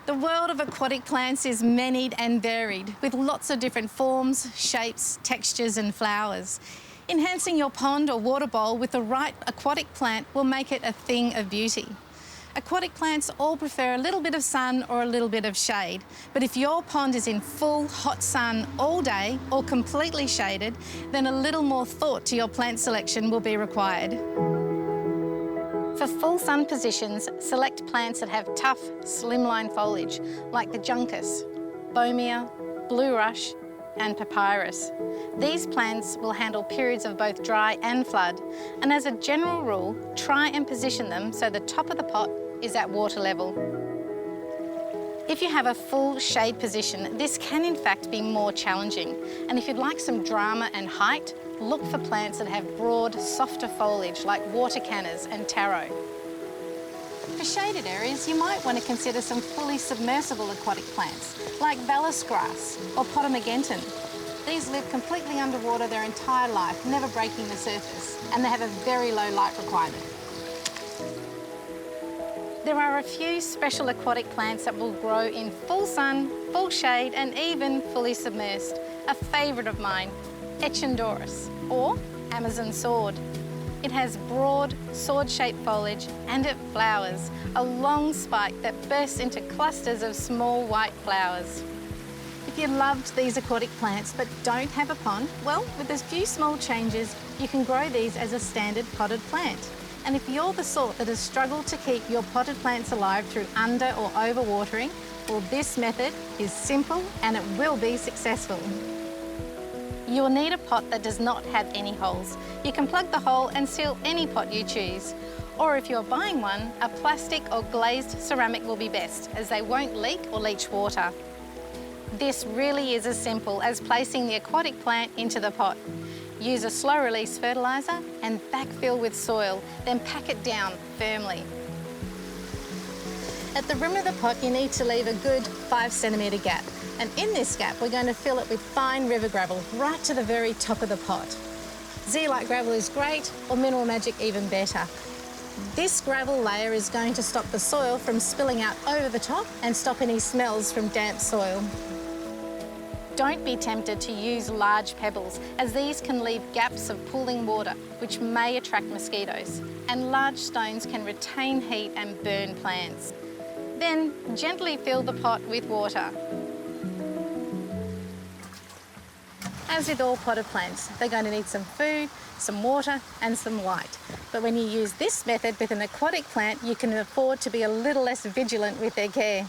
The world of aquatic plants is many and varied, with lots of different forms, shapes, textures and flowers. Enhancing your pond or water bowl with the right aquatic plant will make it a thing of beauty. Aquatic plants all prefer a little bit of sun or a little bit of shade, but if your pond is in full hot sun all day or completely shaded, then a little more thought to your plant selection will be required. For full sun positions, select plants that have tough, slimline foliage, like the juncus, bomia, blue rush, and papyrus. These plants will handle periods of both dry and flood, and as a general rule, try and position them so the top of the pot is at water level. If you have a full shade position, this can in fact be more challenging, and if you'd like some drama and height, look for plants that have broad, softer foliage like water canners and taro. For shaded areas, you might want to consider some fully submersible aquatic plants like Vallis grass or Potamogenton. These live completely underwater their entire life, never breaking the surface, and they have a very low light requirement. There are a few special aquatic plants that will grow in full sun, full shade, and even fully submersed. A favourite of mine, Echindoris, or Amazon sword. It has broad, sword-shaped foliage and it flowers, a long spike that bursts into clusters of small white flowers. If you loved these aquatic plants but don't have a pond, well, with a few small changes, you can grow these as a standard potted plant. And if you're the sort that has struggled to keep your potted plants alive through under or overwatering, well, this method is simple and it will be successful. You'll need a pot that does not have any holes. You can plug the hole and seal any pot you choose. Or if you're buying one, a plastic or glazed ceramic will be best, as they won't leak or leach water. This really is as simple as placing the aquatic plant into the pot. Use a slow-release fertiliser and backfill with soil, then pack it down firmly. At the rim of the pot, you need to leave a good 5 centimetre gap. And in this gap, we're going to fill it with fine river gravel right to the very top of the pot. Zeolite gravel is great, or Mineral Magic even better. This gravel layer is going to stop the soil from spilling out over the top and stop any smells from damp soil. Don't be tempted to use large pebbles, as these can leave gaps of pooling water, which may attract mosquitoes, and large stones can retain heat and burn plants. Then gently fill the pot with water. As with all potted plants, they're going to need some food, some water and some light. But when you use this method with an aquatic plant, you can afford to be a little less vigilant with their care.